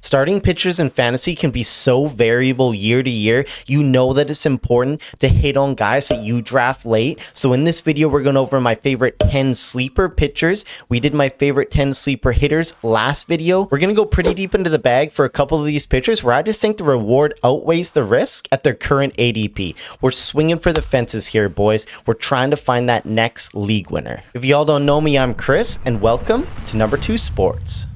Starting pitchers in fantasy can be so variable year to year. You know that it's important to hit on guys that you draft late. So in this video, we're going over my favorite 10 sleeper pitchers. We did my favorite 10 sleeper hitters last video. We're going to go pretty deep into the bag for a couple of these pitchers where I just think the reward outweighs the risk at their current ADP. We're swinging for the fences here, boys. We're trying to find that next league winner. If y'all don't know me, I'm Chris, and welcome to Number 2 Sports.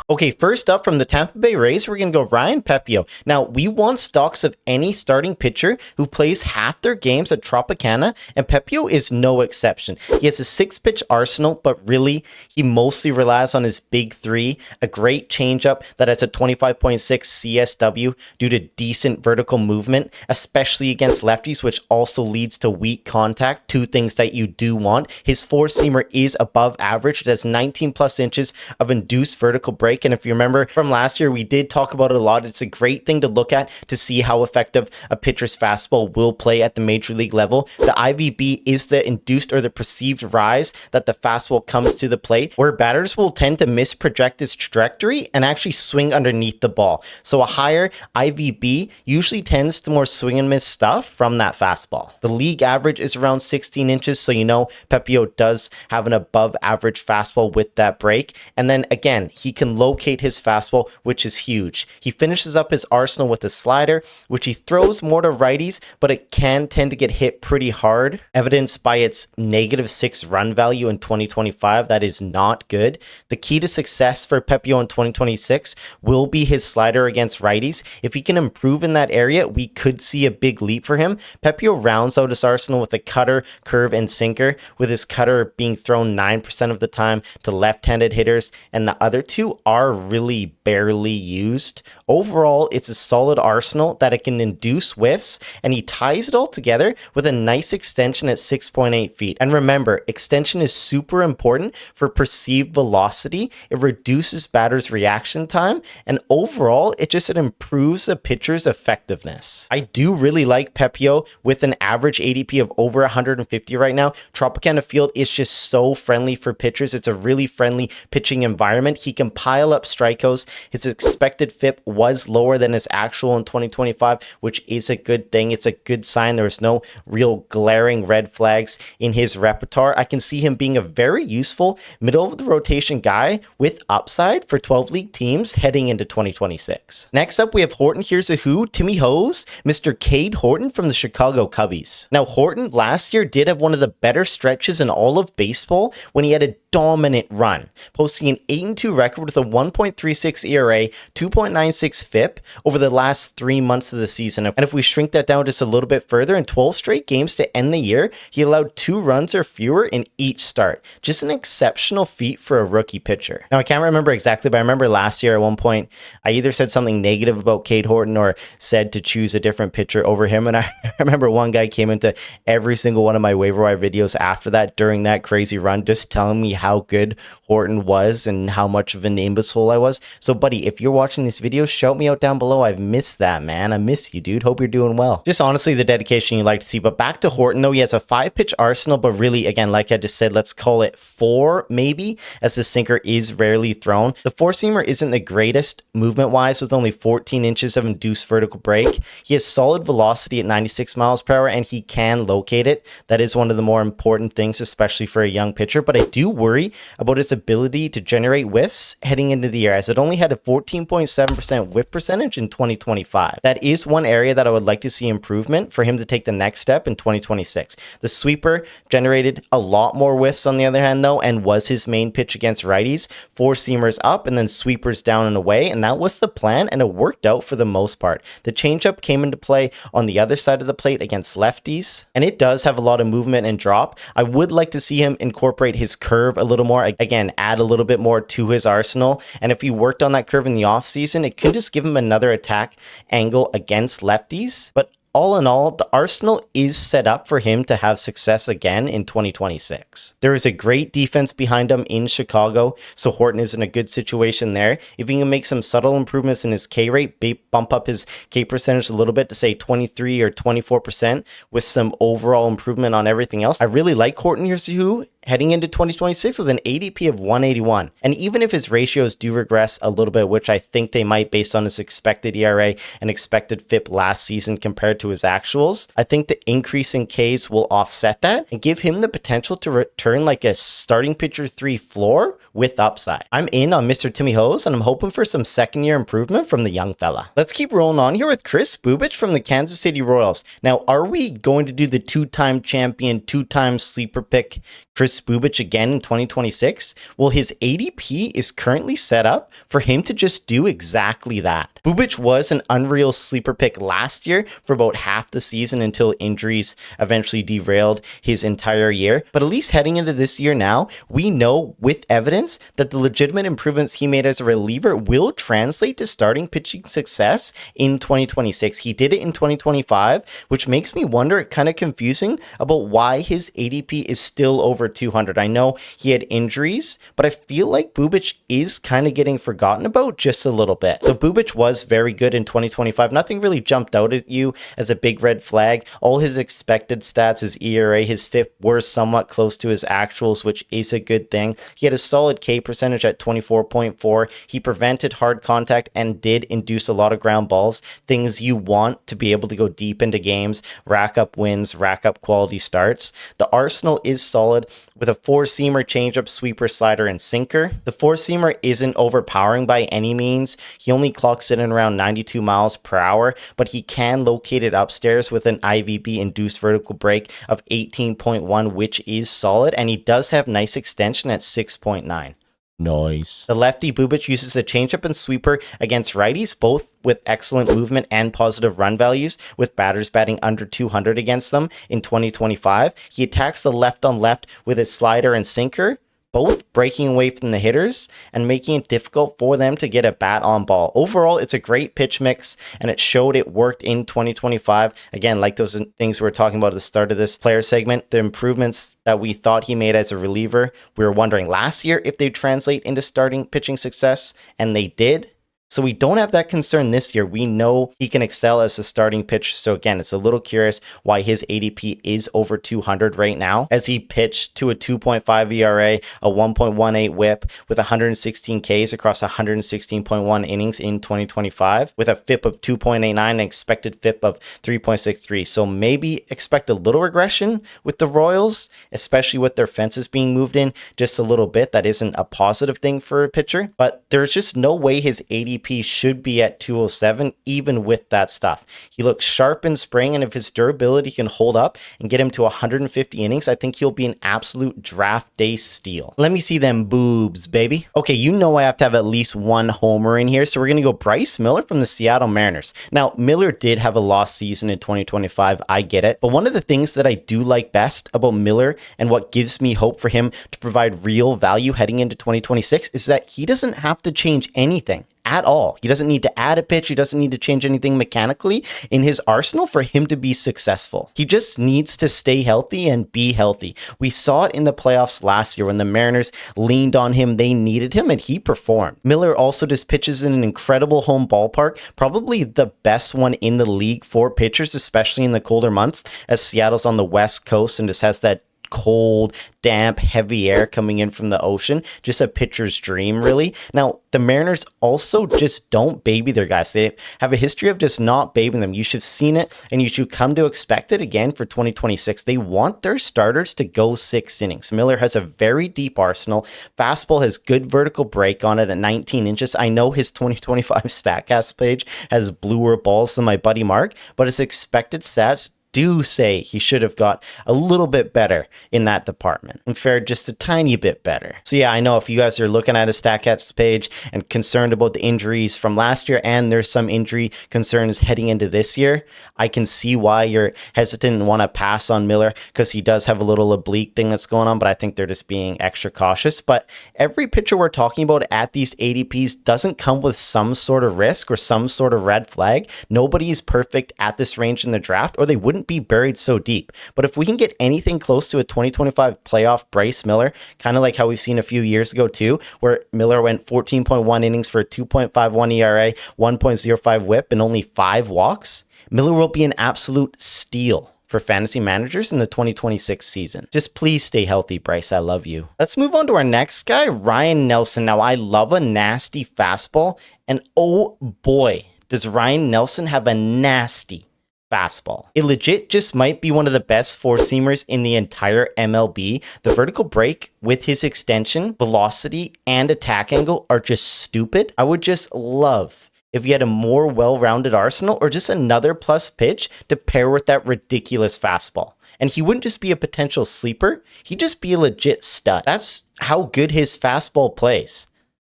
Okay, first up from the Tampa Bay Rays, we're going to go Ryan Pepiot. Now, we want stocks of any starting pitcher who plays half their games at Tropicana, and Pepiot is no exception. He has a 6-pitch arsenal, but really, he mostly relies on his big three, a great changeup that has a 25.6 CSW due to decent vertical movement, especially against lefties, which also leads to weak contact, two things that you do want. His 4-seamer is above average. It has 19 plus inches of induced vertical break. And if you remember from last year, we did talk about it a lot. It's a great thing to look at to see how effective a pitcher's fastball will play at the major league level. The IVB is the induced or the perceived rise that the fastball comes to the plate, where batters will tend to misproject its trajectory and actually swing underneath the ball. So a higher IVB usually tends to more swing and miss stuff from that fastball. The league average is around 16 inches, so you know Pepiot does have an above average fastball with that break. And then again, he can locate his fastball, which is huge. He finishes up his arsenal with a slider, which he throws more to righties, but it can tend to get hit pretty hard, evidenced by its -6 run value in 2025. That is not good. The key to success for Pepiot in 2026 will be his slider against righties. If he can improve in that area, we could see a big leap for him. Pepiot rounds out his arsenal with a cutter, curve, and sinker, with his cutter being thrown 9% of the time to left-handed hitters, and the other two are really barely used. Overall, it's a solid arsenal that it can induce whiffs, and he ties it all together with a nice extension at 6.8 feet. And remember, extension is super important for perceived velocity. It reduces batters' reaction time, and overall, it improves the pitcher's effectiveness. I do really like Pepiot with an average ADP of over 150 right now. Tropicana Field is just so friendly for pitchers. It's a really friendly pitching environment. He can pile up strikeouts. His expected FIP was lower than his actual in 2025, which is a good thing. It's a good sign. There's no real glaring red flags in his repertoire. I can see him being a very useful middle of the rotation guy with upside for 12 league teams heading into 2026. Next up, we have Horton Here's a Who, Timmy Hose, Mr. Cade Horton from the Chicago Cubbies. Now, Horton last year did have one of the better stretches in all of baseball when he had a dominant run, posting an 8-2 record with a 1.36 ERA, 2.96 FIP over the last 3 months of the season. And if we shrink that down just a little bit further, in 12 straight games to end the year, he allowed 2 runs or fewer in each start. Just an exceptional feat for a rookie pitcher. Now, I can't remember exactly, but I remember last year at one point, I either said something negative about Cade Horton or said to choose a different pitcher over him. And I remember one guy came into every single one of my waiver wire videos after that during that crazy run, just telling me how good Horton was and how much of an imbecile I was. So buddy, if you're watching this video, shout me out down below. I've missed that, man. I miss you, dude. Hope you're doing well. Just honestly the dedication you like to see. But back to Horton, though, he has a 5-pitch arsenal, but really, again, like I just said, let's call it 4 maybe, as the sinker is rarely thrown. The 4-seamer isn't the greatest movement wise, with only 14 inches of induced vertical break. He has solid velocity at 96 miles per hour, and he can locate it. That is one of the more important things, especially for a young pitcher. But I do worry about his ability to generate whiffs heading into the year, as it only had a 14.7% whiff percentage in 2025. That is one area that I would like to see improvement for him to take the next step in 2026. The sweeper generated a lot more whiffs on the other hand, though, and was his main pitch against righties. 4-seamers up and then sweepers down and away, and that was the plan, and it worked out for the most part. The changeup came into play on the other side of the plate against lefties, and it does have a lot of movement and drop. I would like to see him incorporate his curve a little more. Again, add a little bit more to his arsenal. And if he worked on that curve in the offseason, it could just give him another attack angle against lefties. But all in all, the arsenal is set up for him to have success again in 2026. There is a great defense behind him in Chicago, so Horton is in a good situation there. If he can make some subtle improvements in his K rate, bump up his K percentage a little bit to say 23 or 24% with some overall improvement on everything else, I really like Horton Yahoo heading into 2026 with an ADP of 181. And even if his ratios do regress a little bit, which I think they might based on his expected ERA and expected FIP last season compared to his actuals, I think the increase in Ks will offset that and give him the potential to return like a starting pitcher 3 floor with upside. I'm in on Mr. Timmy Hose, and I'm hoping for some second year improvement from the young fella. Let's keep rolling on here with Kris Bubic from the Kansas City Royals. Now, are we going to do the 2-time champion, 2-time sleeper pick Kris Bubic again in 2026? Well, his ADP is currently set up for him to just do exactly that. Bubic was an unreal sleeper pick last year for about half the season until injuries eventually derailed his entire year. But at least heading into this year now, we know with evidence that the legitimate improvements he made as a reliever will translate to starting pitching success in 2026. He did it in 2025, which makes me wonder, kind of confusing, about why his ADP is still over 200. I know he had injuries, but I feel like Bubic is kind of getting forgotten about just a little bit. So Bubic was very good in 2025. Nothing really jumped out at you as a big red flag. All his expected stats, his ERA, his FIP were somewhat close to his actuals, which is a good thing. He had a solid K percentage at 24.4. He prevented hard contact and did induce a lot of ground balls, things you want to be able to go deep into games, rack up wins, rack up quality starts. The arsenal is solid with a 4-seamer, changeup, sweeper, slider, and sinker. The 4-seamer isn't overpowering by any means. He only clocks in around 92 miles per hour, but he can locate it upstairs with an IVB induced vertical break of 18.1, which is solid, and he does have nice extension at 6.9. Nice. The lefty Bubic uses a changeup and sweeper against righties, both with excellent movement and positive run values, with batters batting under 200 against them in 2025. He attacks the left on left with his slider and sinker, both breaking away from the hitters and making it difficult for them to get a bat on ball. Overall, it's a great pitch mix, and it showed it worked in 2025. Again, like those things we were talking about at the start of this player segment, the improvements that we thought he made as a reliever, we were wondering last year if they'd translate into starting pitching success, and they did. So we don't have that concern this year. We know he can excel as a starting pitcher. So again, it's a little curious why his ADP is over 200 right now, as he pitched to a 2.5 ERA, a 1.18 whip with 116 Ks across 116.1 innings in 2025 with a FIP of 2.89 and expected FIP of 3.63. So maybe expect a little regression with the Royals, especially with their fences being moved in just a little bit. That isn't a positive thing for a pitcher, but there's just no way his ADP should be at 207 even with that stuff. He looks sharp in spring, and if his durability can hold up and get him to 150 innings, I think he'll be an absolute draft day steal. Let me see them boobs, baby. Okay, you know I have to have at least one homer in here, so we're going to go Bryce Miller from the Seattle Mariners. Now, Miller did have a lost season in 2025, I get it, but one of the things that I do like best about Miller and what gives me hope for him to provide real value heading into 2026 is that he doesn't have to change anything at all. He doesn't need to add a pitch. He doesn't need to change anything mechanically in his arsenal for him to be successful. He just needs to stay healthy and be healthy. We saw it in the playoffs last year when the Mariners leaned on him. They needed him, and he performed. Miller also just pitches in an incredible home ballpark, probably the best one in the league for pitchers, especially in the colder months, as Seattle's on the West Coast and just has that cold, damp, heavy air coming in from the ocean. Just a pitcher's dream, really. Now, the Mariners also just don't baby their guys. They have a history of just not babying them. You should have seen it, and you should come to expect it again for 2026. They want their starters to go 6 innings. Miller has a very deep arsenal. Fastball has good vertical break on it at 19 inches. I know his 2025 StatCast page has bluer balls than my buddy Mark, but his expected stats do say he should have got a little bit better in that department and fared just a tiny bit better. So yeah, I know if you guys are looking at his StatCats page and concerned about the injuries from last year, and there's some injury concerns heading into this year, I can see why you're hesitant and want to pass on Miller, because he does have a little oblique thing that's going on, but I think they're just being extra cautious. But every pitcher we're talking about at these ADPs doesn't come with some sort of risk or some sort of red flag. Nobody is perfect at this range in the draft, or they wouldn't be buried so deep. But if we can get anything close to a 2025 playoff Bryce Miller, kind of like how we've seen a few years ago too, where Miller went 14.1 innings for a 2.51 ERA, 1.05 whip, and only 5 walks, Miller will be an absolute steal for fantasy managers in the 2026 season. Just please stay healthy, Bryce. I love you. Let's move on to our next guy, Ryan Nelson. Now, I love a nasty fastball, and oh boy, does Ryan Nelson have a nasty fastball. It legit just might be one of the best four-seamers in the entire MLB. The vertical break with his extension, velocity, and attack angle are just stupid. I would just love if he had a more well-rounded arsenal or just another plus pitch to pair with that ridiculous fastball. And he wouldn't just be a potential sleeper, he'd just be a legit stud. That's how good his fastball plays.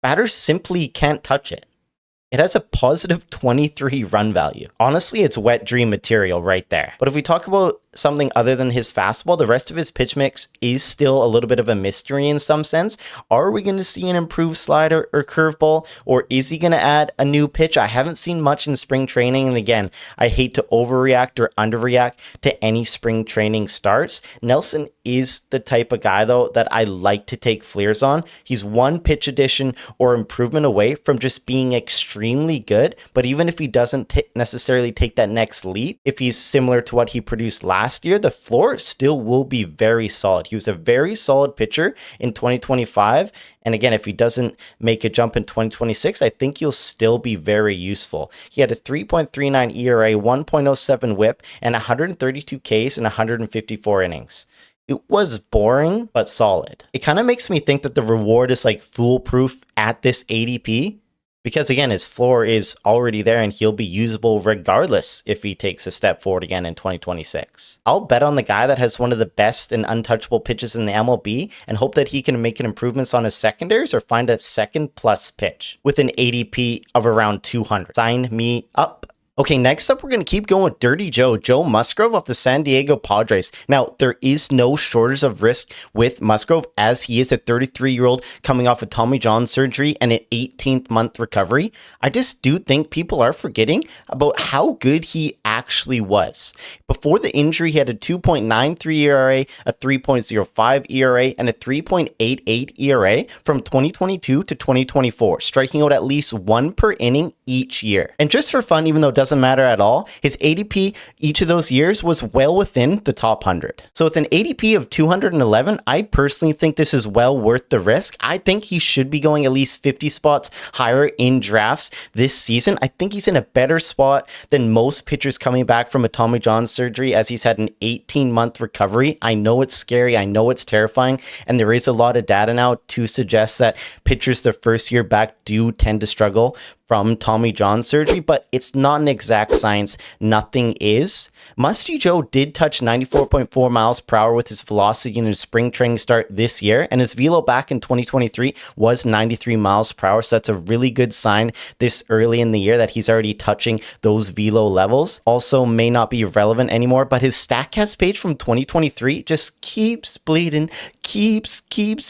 Batters simply can't touch it. It has a positive 23 run value. Honestly, it's wet dream material right there. But if we talk about something other than his fastball, the rest of his pitch mix is still a little bit of a mystery in some sense. Are we going to see an improved slider or curveball, or is he going to add a new pitch? I haven't seen much in spring training, and again, I hate to overreact or underreact to any spring training starts. Nelson is the type of guy, though, that I like to take flares on. He's one pitch addition or improvement away from just being extremely good, but even if he doesn't necessarily take that next leap, if he's similar to what he produced last year, the floor still will be very solid. He was a very solid pitcher in 2025. And again, if he doesn't make a jump in 2026, I think he'll still be very useful. He had a 3.39 ERA, 1.07 whip, and 132 Ks in 154 innings. It was boring, but solid. It kind of makes me think that the reward is like foolproof at this ADP. Because again, his floor is already there and he'll be usable regardless if he takes a step forward again in 2026. I'll bet on the guy that has one of the best and untouchable pitches in the MLB and hope that he can make improvements on his secondaries or find a second plus pitch with an ADP of around 200. Sign me up. Okay, next up, we're going to keep going with Dirty Joe, Joe Musgrove of the San Diego Padres. Now, there is no shortage of risk with Musgrove, as he is a 33-year-old coming off a Tommy John surgery and an 18th month recovery. I just do think people are forgetting about how good he actually was. Before the injury, he had a 2.93 ERA, a 3.05 ERA, and a 3.88 ERA from 2022 to 2024, striking out at least one per inning each year. And just for fun, even though it doesn't matter at all, his ADP each of those years was well within the top 100. So with an ADP of 211, I personally think this is well worth the risk. I think he should be going at least 50 spots higher in drafts this season. I think he's in a better spot than most pitchers coming back from a Tommy John surgery, as he's had an 18-month recovery. I know it's scary. I know it's terrifying. And there is a lot of data now to suggest that pitchers their first year back do tend to struggle from Tommy John surgery, but it's not an exact science. Nothing is. Musty Joe did touch 94.4 miles per hour with his velocity in his spring training start this year, and his velo back in 2023 was 93 miles per hour, so that's a really good sign this early in the year that he's already touching those velo levels. Also may not be relevant anymore, but his StatCast page from 2023 just keeps bleeding, keeps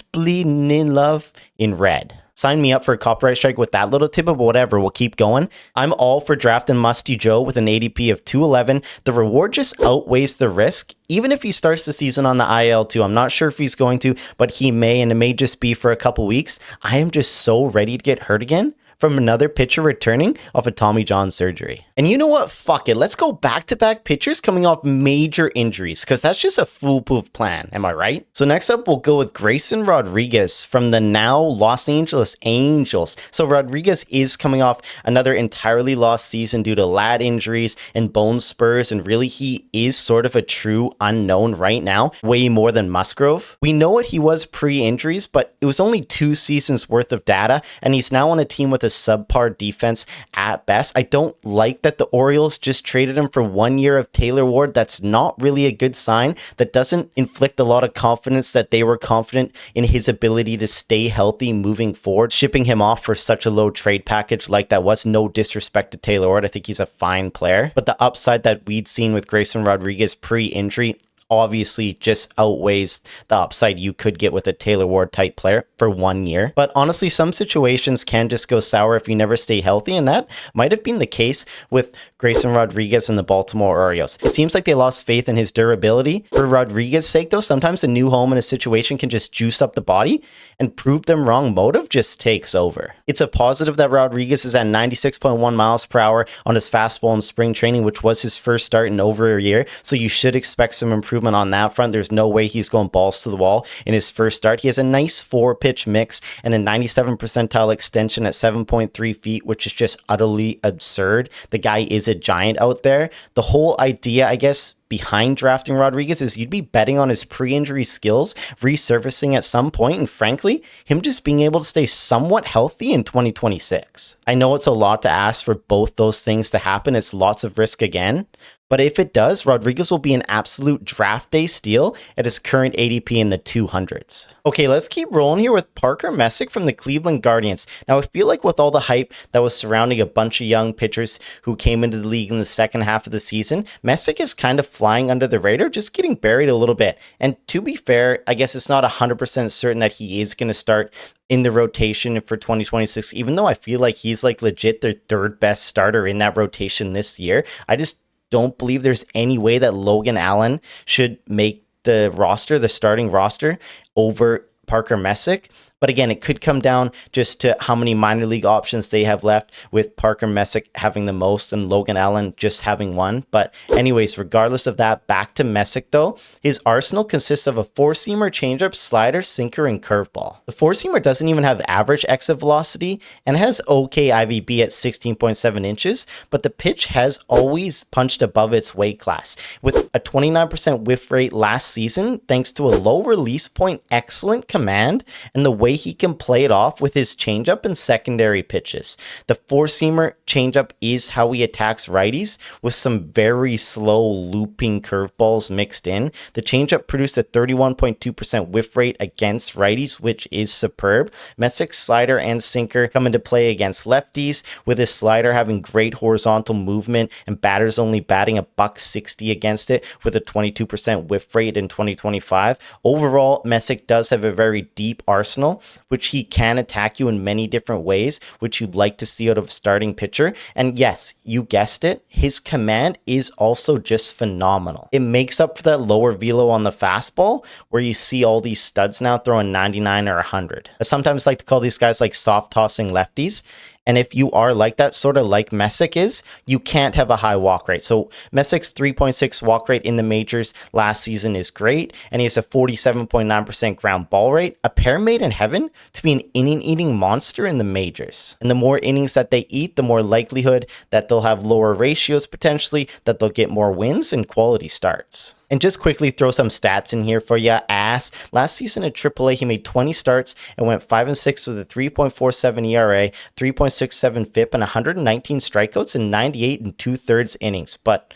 bleeding in love in red. Sign me up for a copyright strike with that little tip, but whatever, we'll keep going. I'm all for drafting Musty Joe with an ADP of 211. The reward just outweighs the risk, even if he starts the season on the IL too. I'm not sure if he's going to, but he may, and it may just be for a couple weeks. I am just so ready to get hurt again from another pitcher returning off a Tommy John surgery. And you know what? Fuck it. Let's go back-to-back pitchers coming off major injuries, because that's just a foolproof plan. Am I right? So next up, we'll go with Grayson Rodriguez from the now Los Angeles Angels. So Rodriguez is coming off another entirely lost season due to lat injuries and bone spurs, and really he is sort of a true unknown right now, way more than Musgrove. We know what he was pre-injuries, but it was only 2 seasons worth of data, and he's now on a team with a subpar defense at best. I don't like that the Orioles just traded him for 1 year of Taylor Ward. That's not really a good sign. That doesn't inflict a lot of confidence that they were confident in his ability to stay healthy moving forward. Shipping him off for such a low trade package like that was no disrespect to Taylor Ward. I think he's a fine player, but the upside that we'd seen with Grayson Rodriguez pre-injury obviously just outweighs the upside you could get with a Taylor Ward type player for 1 year. But honestly, some situations can just go sour if you never stay healthy, and that might have been the case with Grayson Rodriguez and the Baltimore Orioles. It seems like they lost faith in his durability. For Rodriguez's sake though, sometimes a new home in a situation can just juice up the body, and prove them wrong motive just takes over. It's a positive that Rodriguez is at 96.1 miles per hour on his fastball in spring training, which was his first start in over a year, so you should expect some improvement on that front. There's no way he's going balls to the wall in his first start. He has a nice 4-pitch mix and a 97 percentile extension at 7.3 feet, which is just utterly absurd. The guy is a giant out there. The whole idea, I guess, behind drafting Rodriguez is you'd be betting on his pre-injury skills resurfacing at some point, and frankly, him just being able to stay somewhat healthy in 2026. I know it's a lot to ask for both those things to happen. It's lots of risk again, but if it does, Rodriguez will be an absolute draft day steal at his current ADP in the 200s. Okay, let's keep rolling here with Parker Messick from the Cleveland Guardians. Now, I feel like with all the hype that was surrounding a bunch of young pitchers who came into the league in the second half of the season, Messick is kind of flying under the radar, just getting buried a little bit. And to be fair, I guess it's not 100% certain that he is going to start in the rotation for 2026, even though I feel like he's like legit their third best starter in that rotation this year. I just don't believe there's any way that Logan Allen should make the roster, the starting roster, over Parker Messick. But again, it could come down just to how many minor league options they have left, with Parker Messick having the most and Logan Allen just having one. But anyways, regardless of that, back to Messick though, his arsenal consists of a 4-seamer, changeup, slider, sinker, and curveball. The 4-seamer doesn't even have average exit velocity and has okay IVB at 16.7 inches, but the pitch has always punched above its weight class, with a 29% whiff rate last season thanks to a low release point, excellent command, and the way he can play it off with his changeup and secondary pitches. The 4-seamer changeup is how he attacks righties, with some very slow looping curveballs mixed in. The changeup produced a 31.2% whiff rate against righties, which is superb. Messick's slider and sinker come into play against lefties, with his slider having great horizontal movement and batters only batting $160 against it, with a 22% whiff rate in 2025. Overall, Messick does have a very deep arsenal, which he can attack you in many different ways, which you'd like to see out of a starting pitcher. And yes, you guessed it, his command is also just phenomenal. It makes up for that lower velo on the fastball, where you see all these studs now throwing 99 or 100. I sometimes like to call these guys like soft tossing lefties. And if you are like that, sort of like Messick is, you can't have a high walk rate. So Messick's 3.6 walk rate in the majors last season is great, and he has a 47.9% ground ball rate, a pair made in heaven to be an inning-eating monster in the majors. And the more innings that they eat, the more likelihood that they'll have lower ratios potentially, that they'll get more wins and quality starts. And just quickly throw some stats in here for you. Last season at AAA, he made 20 starts and went 5-6 with a 3.47 ERA, 3.67 FIP, and 119 strikeouts in 98 2/3 innings. But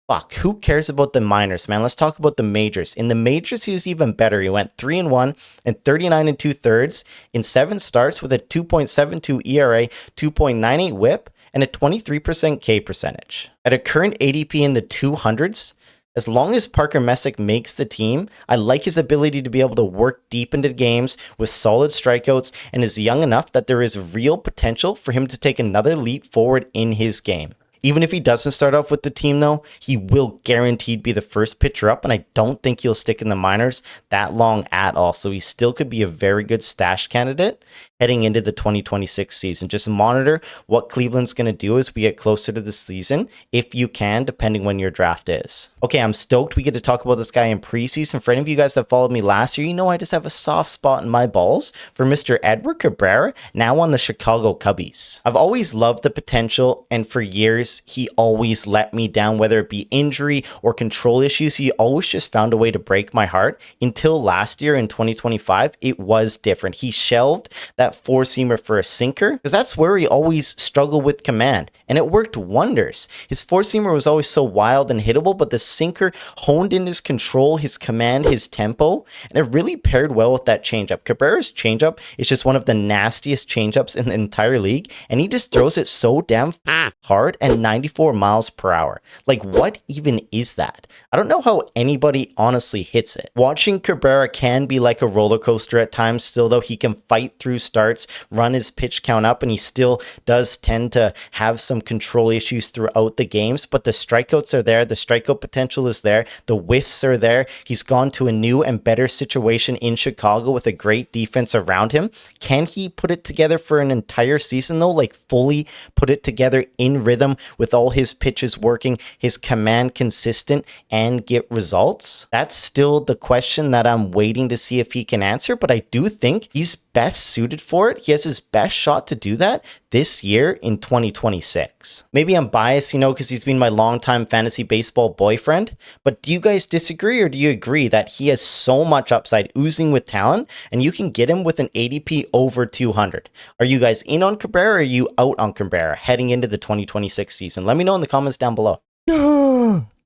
fuck, who cares about the minors, man? Let's talk about the majors. In the majors, he was even better. He went 3-1 and 39 2/3 in 7 starts with a 2.72 ERA, 2.98 WHIP, and a 23% K percentage. At a current ADP in the 200s, as long as Parker Messick makes the team, I like his ability to be able to work deep into games with solid strikeouts, and is young enough that there is real potential for him to take another leap forward in his game. Even if he doesn't start off with the team though, he will guaranteed be the first pitcher up, and I don't think he'll stick in the minors that long at all. So he still could be a very good stash candidate heading into the 2026 season. Just monitor what Cleveland's going to do as we get closer to the season, if you can, depending when your draft is. Okay, I'm stoked we get to talk about this guy in preseason. For any of you guys that followed me last year, you know I just have a soft spot in my balls for Mr. Edward Cabrera, now on the Chicago Cubbies. I've always loved the potential, and for years years, he always let me down, whether it be injury or control issues. He always just found a way to break my heart until last year in 2025. It was different. He shelved that four-seamer for a sinker because that's where he always struggled with command, and it worked wonders. His four-seamer was always so wild and hittable, but the sinker honed in his control, his command, his tempo, and it really paired well with that changeup. Cabrera's changeup is just one of the nastiest changeups in the entire league, and he just throws it so damn hard at 94 miles per hour. Like, what even is that? I don't know how anybody honestly hits it. Watching Cabrera can be like a roller coaster at times still, though. He can fight through starts, run his pitch count up, and he still does tend to have some control issues throughout the games, but the strikeouts are there. The strikeout potential is there. The whiffs are there. He's gone to a new and better situation in Chicago with a great defense around him. Can he put it together for an entire season though? Like fully put it together in rhythm with all his pitches working, his command consistent, and get results? That's still the question that I'm waiting to see if he can answer, but I do think he's best suited for it. He has his best shot to do that this year in 2026. Maybe I'm biased, because he's been my longtime fantasy baseball boyfriend, but do you guys disagree, or do you agree that he has so much upside, oozing with talent, and you can get him with an ADP over 200? Are you guys in on Cabrera, or are you out on Cabrera heading into the 2026 season? Let me know in the comments down below.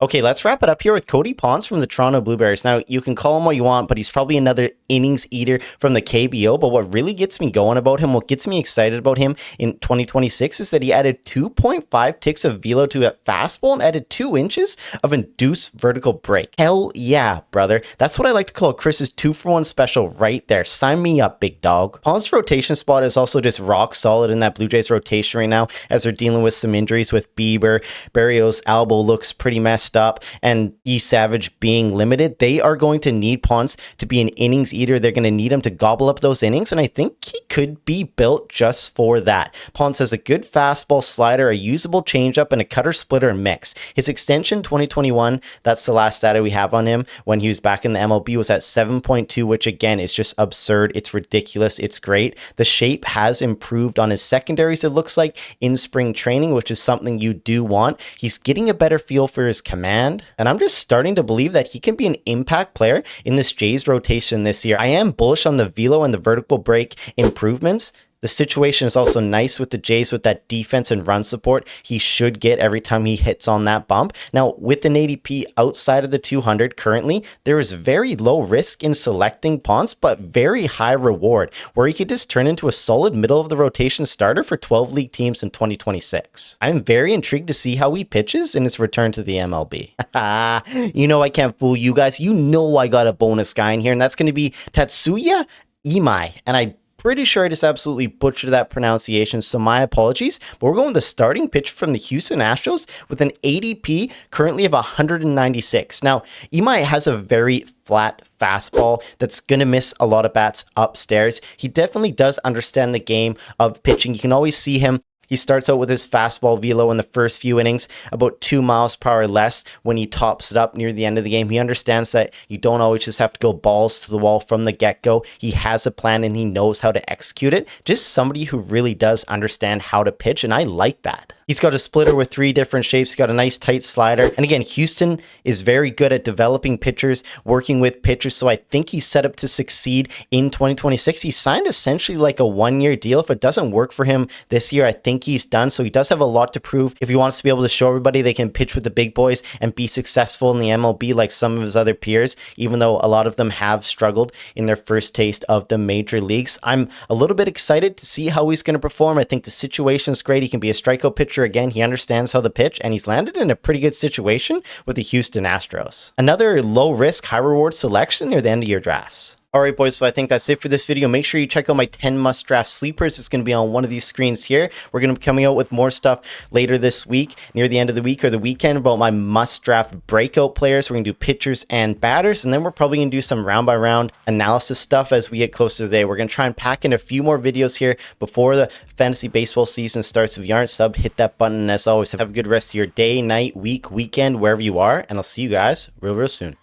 Okay, let's wrap it up here with Cody Ponce from the Toronto Blue Jays. Now, you can call him what you want, but he's probably another innings eater from the KBO. But what really gets me going about him, what gets me excited about him in 2026 is that he added 2.5 ticks of velo to a fastball and added 2 inches of induced vertical break. Hell yeah, brother. That's what I like to call Chris's 2-for-1 special right there. Sign me up, big dog. Ponce's rotation spot is also just rock solid in that Blue Jays rotation right now as they're dealing with some injuries with Bieber. Barrios' elbow looks pretty messed up, and E. Savage being limited. They are going to need Ponce to be an innings eater. They're going to need him to gobble up those innings, and I think he could be built just for that. Ponce has a good fastball slider, a usable changeup, and a cutter splitter mix. His extension 2021, that's the last data we have on him when he was back in the MLB, was at 7.2, which again is just absurd. It's ridiculous. It's great. The shape has improved on his secondaries, it looks like, in spring training, which is something you do want. He's getting a better feel for his command, and I'm just starting to believe that he can be an impact player in this Jays rotation this year. I am bullish on the velo and the vertical break improvements. The situation is also nice with the Jays with that defense and run support he should get every time he hits on that bump. Now, with an ADP outside of the 200 currently, there is very low risk in selecting Ponce, but very high reward, where he could just turn into a solid middle of the rotation starter for 12 league teams in 2026. I'm very intrigued to see how he pitches in his return to the MLB. I can't fool you guys. I got a bonus guy in here, and that's going to be Tatsuya Imai, and I pretty sure I just absolutely butchered that pronunciation, so my apologies. But we're going the starting pitch from the Houston Astros with an ADP currently of 196. Now, Imai has a very flat fastball that's going to miss a lot of bats upstairs. He definitely does understand the game of pitching. You can always see him. He starts out with his fastball velo in the first few innings, about 2 miles per hour less when he tops it up near the end of the game. He understands that you don't always just have to go balls to the wall from the get-go. He has a plan and he knows how to execute it. Just somebody who really does understand how to pitch, and I like that. He's got a splitter with 3 different shapes. He's got a nice tight slider. And again, Houston is very good at developing pitchers, working with pitchers. So I think he's set up to succeed in 2026. He signed essentially like a 1-year deal. If it doesn't work for him this year, I think he's done. So he does have a lot to prove if he wants to be able to show everybody they can pitch with the big boys and be successful in the MLB like some of his other peers, even though a lot of them have struggled in their first taste of the major leagues. I'm a little bit excited to see how he's going to perform. I think the situation is great. He can be a strikeout pitcher again. He understands how to pitch, and he's landed in a pretty good situation with the Houston Astros. Another low risk, high reward selection near the end of your drafts. All right, boys, but I think that's it for this video. Make sure you check out my 10 must draft sleepers. It's going to be on one of these screens here. We're going to be coming out with more stuff later this week, near the end of the week or the weekend, about my must draft breakout players. We're going to do pitchers and batters, and then we're probably going to do some round by round analysis stuff as we get closer to the day. We're going to try and pack in a few more videos here before the fantasy baseball season starts. If you aren't subbed, hit that button. And as always, have a good rest of your day, night, week, weekend, wherever you are, and I'll see you guys real soon.